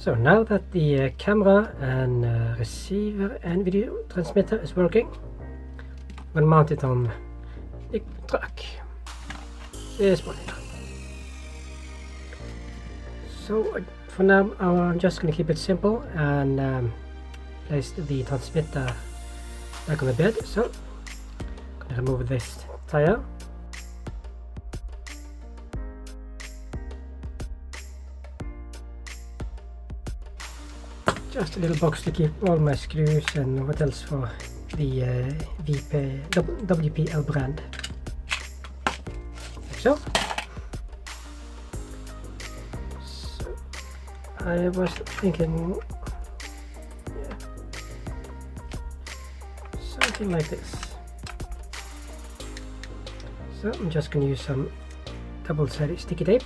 So now that the camera and receiver and video transmitter is working, I'm going to mount it on the truck. This one here. So for now I'm just going to keep it simple and place the transmitter back on the bed. So I'm going to remove this tire. Just a little box to keep all my screws and what else for the WPL brand. Like so. So I was thinking, yeah, something like this. So I'm just going to use some double-sided sticky tape.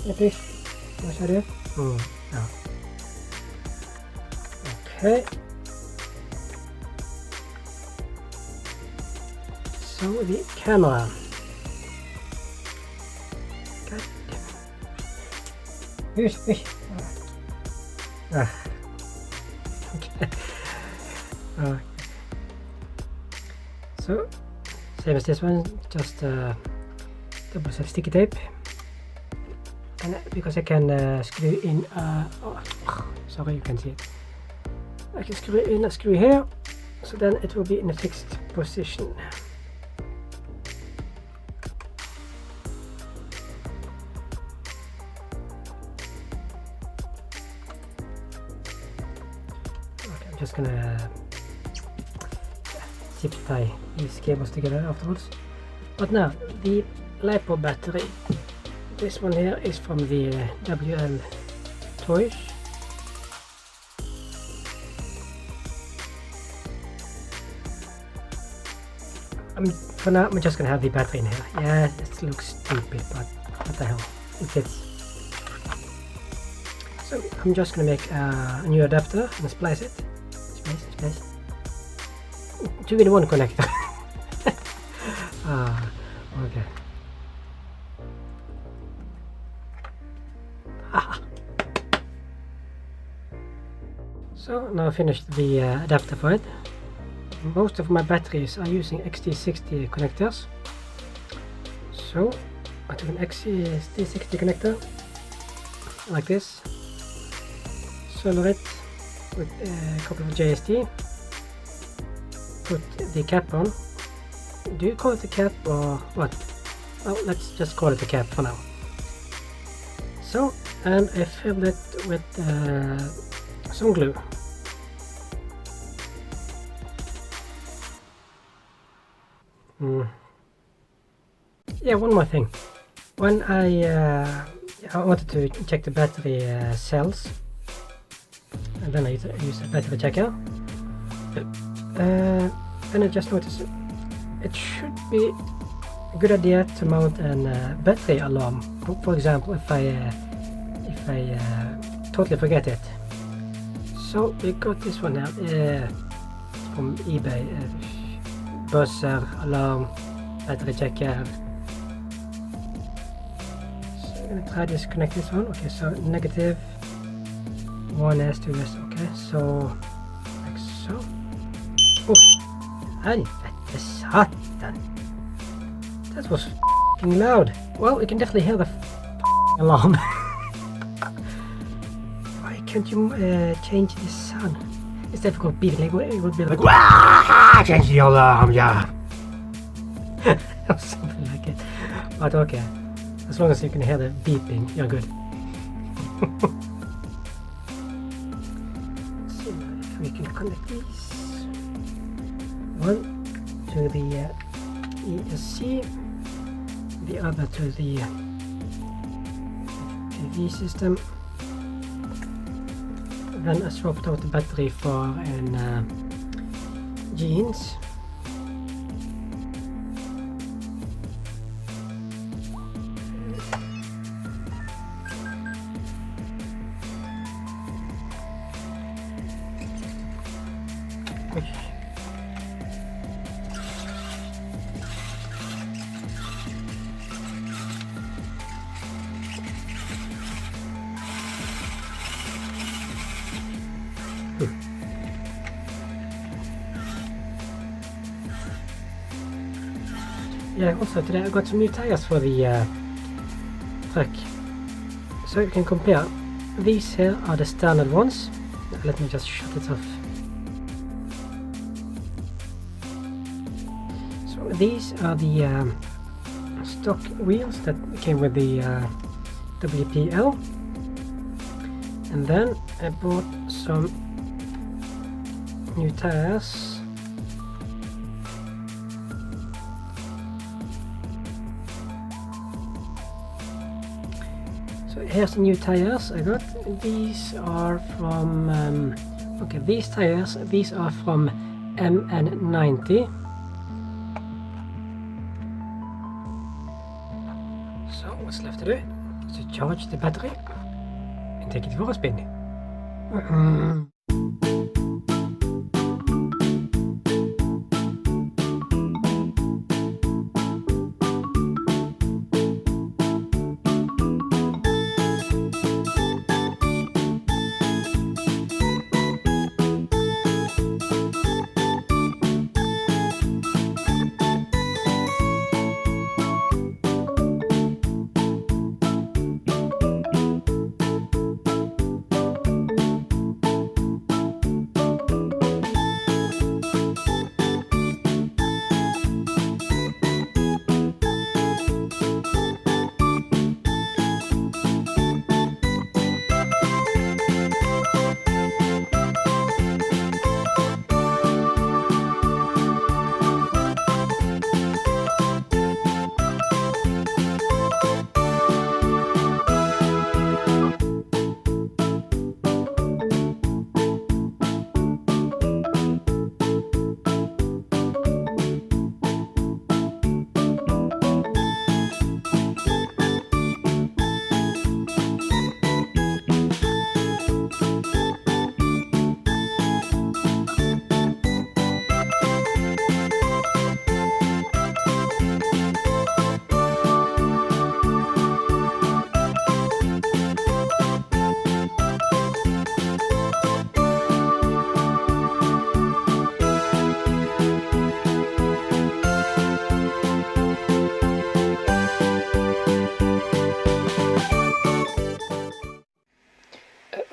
Okay, what's that here? No. Okay. So the camera. God damn. Okay. So same as this one, just double-sided sticky tape. And because I can screw in, sorry, you can see it. I can screw in a screw here, so then it will be in a fixed position. Okay, I'm just gonna zip tie these cables together afterwards. But now the LiPo battery. This one here is from the WL toys. For now, I'm just gonna have the battery in here. Yeah, it looks stupid, but what the hell, it fits. So I'm just gonna make a new adapter and splice it. Splice. 2-in-1 connector. Okay. So now I finished the adapter for it. Most of my batteries are using XT60 connectors. So I took an XT60 connector like this, solder it with a couple of JST, put the cap on. Do you call it a cap or what? Oh, let's just call it a cap for now. So, and I filled it with some glue. Yeah, one more thing. When I wanted to check the battery cells, and then I use a battery checker, and I just noticed it should be a good idea to mount a battery alarm. For example, if I totally forget it. So we got this one now from eBay. Buzzer, alarm, battery checker. So I'm gonna try this, connect this one. Okay, so negative 1S, 2S. Okay, so like so. Oh, and satan. That was f***ing loud. Well, you can definitely hear the alarm. Why can't you change the sound? Instead of going beeping, like, it would be like, "Wah! Change the alarm, yeah." Or something like it. But okay, as long as you can hear the beeping, you're good. Let's see if we can connect these. One to the ESC, the other to the FPV system. Then I swapped out the battery for an jeans. Yeah, also today I got some new tires for the truck. So you can compare. These here are the standard ones. Let me just shut it off. So these are the stock wheels that came with the WPL. And then I bought some new tires. So here's the new tires I got. These are from okay, these tires, these are from MN90. So what's left to do is to charge the battery and take it for a spin.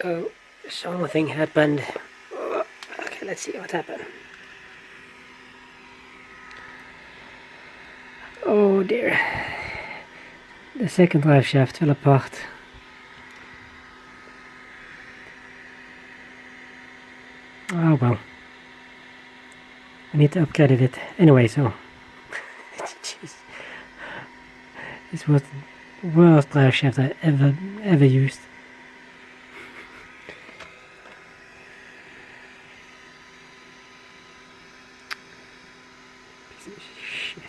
Uh-oh, something happened. Okay, let's see what happened. Oh dear. The second drive shaft fell apart. Oh well. I need to upgrade it anyway, so. Jeez. This was the worst drive shaft I ever used. Piece of shit.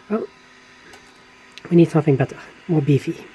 Well, we need something better, more beefy.